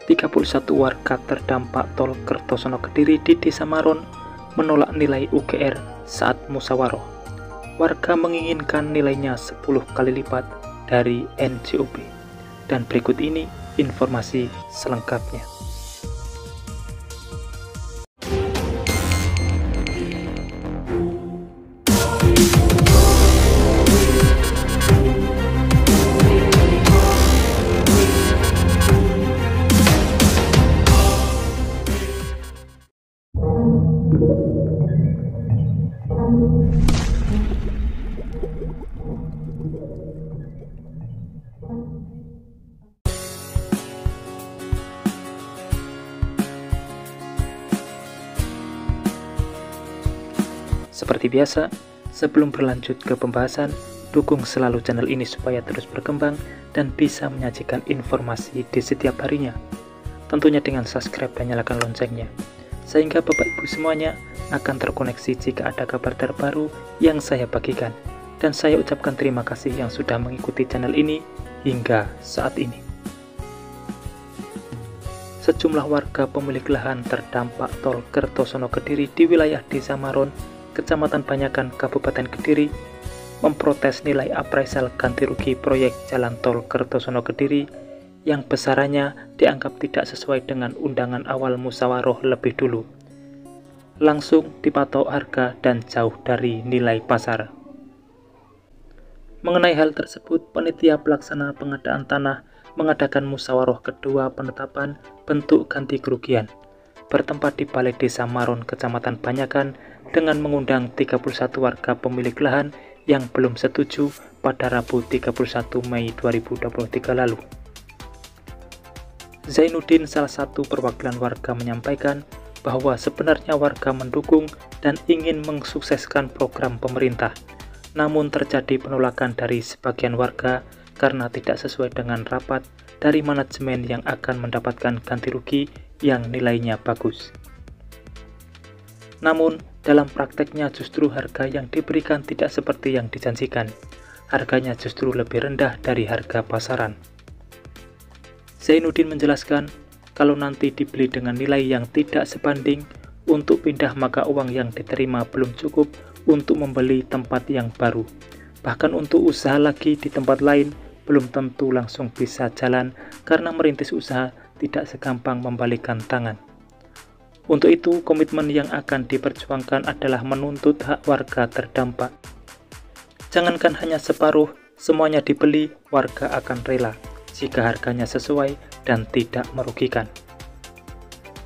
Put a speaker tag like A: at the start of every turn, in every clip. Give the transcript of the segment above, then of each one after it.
A: 31 warga terdampak tol Kertosono Kediri di Desa Maron menolak nilai UGR saat musyawarah. Warga menginginkan nilainya 10 kali lipat dari NJOP. Dan berikut ini informasi selengkapnya. Seperti biasa, sebelum berlanjut ke pembahasan, dukung selalu channel ini supaya terus berkembang dan bisa menyajikan informasi di setiap harinya. Tentunya dengan subscribe dan nyalakan loncengnya, sehingga Bapak Ibu semuanya akan terkoneksi jika ada kabar terbaru yang saya bagikan. Dan saya ucapkan terima kasih yang sudah mengikuti channel ini hingga saat ini. Sejumlah warga pemilik lahan terdampak tol Kertosono Kediri di wilayah Desa Maron, Kecamatan Banyakan, Kabupaten Kediri, memprotes nilai appraisal ganti rugi proyek jalan tol Kertosono Kediri yang besarannya dianggap tidak sesuai dengan undangan awal musyawarah lebih dulu. Langsung dipatok harga dan jauh dari nilai pasar. Mengenai hal tersebut, panitia pelaksana pengadaan tanah mengadakan musyawarah kedua penetapan bentuk ganti kerugian bertempat di Balai Desa Maron, Kecamatan Banyakan, dengan mengundang 31 warga pemilik lahan yang belum setuju pada Rabu 31 Mei 2023 lalu. Zainuddin, salah satu perwakilan warga, menyampaikan bahwa sebenarnya warga mendukung dan ingin mensukseskan program pemerintah, namun terjadi penolakan dari sebagian warga karena tidak sesuai dengan rapat dari manajemen yang akan mendapatkan ganti rugi yang nilainya bagus. Namun, dalam prakteknya justru harga yang diberikan tidak seperti yang dijanjikan. Harganya justru lebih rendah dari harga pasaran. Zainuddin menjelaskan, kalau nanti dibeli dengan nilai yang tidak sebanding, untuk pindah maka uang yang diterima belum cukup untuk membeli tempat yang baru. Bahkan untuk usaha lagi di tempat lain, belum tentu langsung bisa jalan karena merintis usaha tidak segampang membalikkan tangan. Untuk itu, komitmen yang akan diperjuangkan adalah menuntut hak warga terdampak. Jangankan hanya separuh, semuanya dibeli, warga akan rela jika harganya sesuai dan tidak merugikan.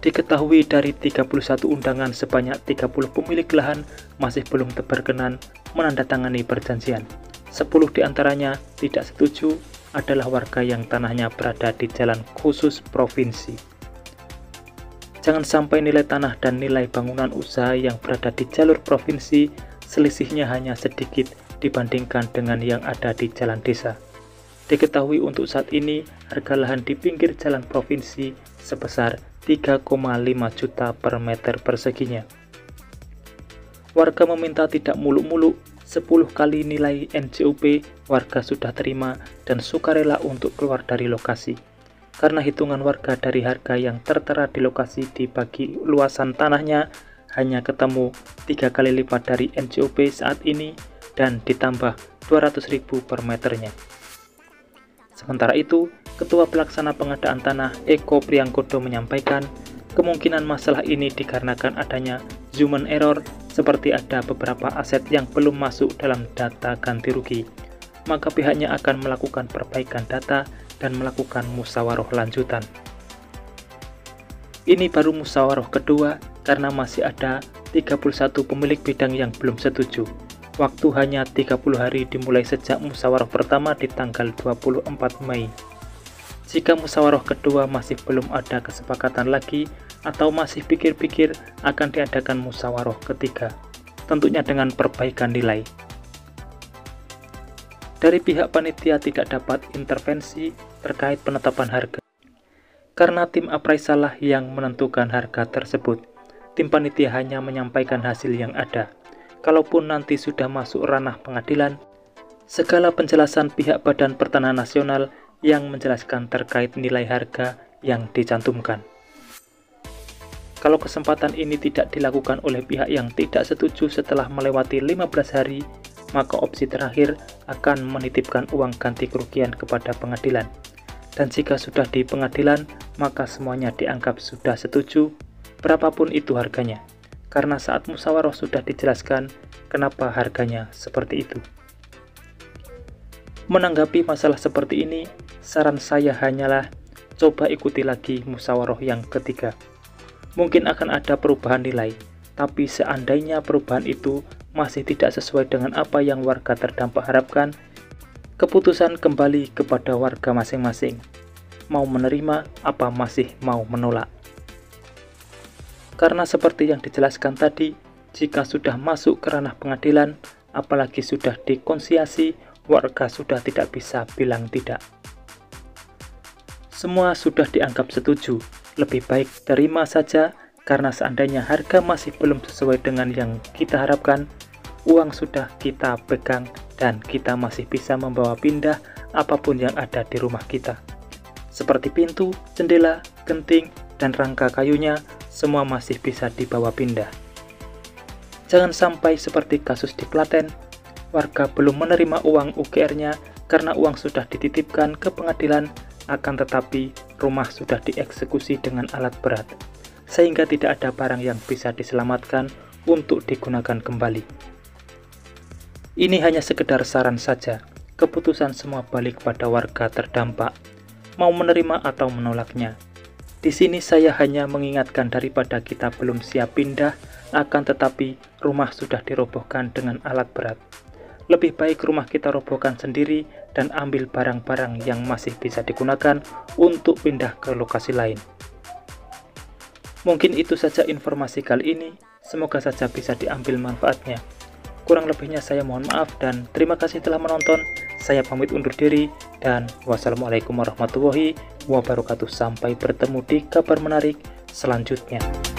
A: Diketahui dari 31 undangan, sebanyak 30 pemilik lahan masih belum berkenan menandatangani perjanjian. 10 diantaranya tidak setuju adalah warga yang tanahnya berada di jalan khusus provinsi. Jangan sampai nilai tanah dan nilai bangunan usaha yang berada di jalur provinsi selisihnya hanya sedikit dibandingkan dengan yang ada di jalan desa. Diketahui untuk saat ini harga lahan di pinggir jalan provinsi sebesar 3,5 juta per meter perseginya. Warga meminta tidak muluk-muluk, 10 kali nilai NJOP warga sudah terima dan sukarela untuk keluar dari lokasi. Karena hitungan warga dari harga yang tertera di lokasi dibagi luasan tanahnya hanya ketemu 3 kali lipat dari NJOP saat ini dan ditambah 200.000 per meternya. Sementara itu, Ketua Pelaksana Pengadaan Tanah Eko Priangkodo menyampaikan kemungkinan masalah ini dikarenakan adanya human error, seperti ada beberapa aset yang belum masuk dalam data ganti rugi. Maka pihaknya akan melakukan perbaikan data dan melakukan musyawarah lanjutan. Ini baru musyawarah kedua karena masih ada 31 pemilik bidang yang belum setuju. Waktu hanya 30 hari dimulai sejak musyawarah pertama di tanggal 24 Mei. Jika musyawarah kedua masih belum ada kesepakatan lagi atau masih pikir-pikir, akan diadakan musyawarah ketiga, tentunya dengan perbaikan nilai. Dari pihak panitia tidak dapat intervensi terkait penetapan harga, karena tim appraisal lah yang menentukan harga tersebut. Tim panitia hanya menyampaikan hasil yang ada. Kalaupun nanti sudah masuk ranah pengadilan, segala penjelasan pihak Badan Pertanahan Nasional yang menjelaskan terkait nilai harga yang dicantumkan. Kalau kesempatan ini tidak dilakukan oleh pihak yang tidak setuju setelah melewati 15 hari, maka opsi terakhir akan menitipkan uang ganti kerugian kepada pengadilan. Dan jika sudah di pengadilan, maka semuanya dianggap sudah setuju, berapapun itu harganya. Karena saat musyawarah sudah dijelaskan kenapa harganya seperti itu. Menanggapi masalah seperti ini, saran saya hanyalah coba ikuti lagi musyawarah yang ketiga. Mungkin akan ada perubahan nilai, tapi seandainya perubahan itu masih tidak sesuai dengan apa yang warga terdampak harapkan, keputusan kembali kepada warga masing-masing. Mau menerima apa masih mau menolak. Karena seperti yang dijelaskan tadi, jika sudah masuk ke ranah pengadilan, apalagi sudah dikonsiliasi, warga sudah tidak bisa bilang tidak. Semua sudah dianggap setuju. Lebih baik terima saja, karena seandainya harga masih belum sesuai dengan yang kita harapkan, uang sudah kita pegang dan kita masih bisa membawa pindah apapun yang ada di rumah kita. Seperti pintu, jendela, genting, dan rangka kayunya, semua masih bisa dibawa pindah. Jangan sampai seperti kasus di Klaten, warga belum menerima uang UKR-nya karena uang sudah dititipkan ke pengadilan, akan tetapi rumah sudah dieksekusi dengan alat berat, sehingga tidak ada barang yang bisa diselamatkan untuk digunakan kembali. Ini hanya sekedar saran saja, keputusan semua balik pada warga terdampak, mau menerima atau menolaknya. Di sini saya hanya mengingatkan daripada kita belum siap pindah, akan tetapi rumah sudah dirobohkan dengan alat berat. Lebih baik rumah kita robohkan sendiri dan ambil barang-barang yang masih bisa digunakan untuk pindah ke lokasi lain. Mungkin itu saja informasi kali ini, semoga saja bisa diambil manfaatnya. Kurang lebihnya saya mohon maaf dan terima kasih telah menonton. Saya pamit undur diri dan wassalamualaikum warahmatullahi wabarakatuh. Sampai bertemu di kabar menarik selanjutnya.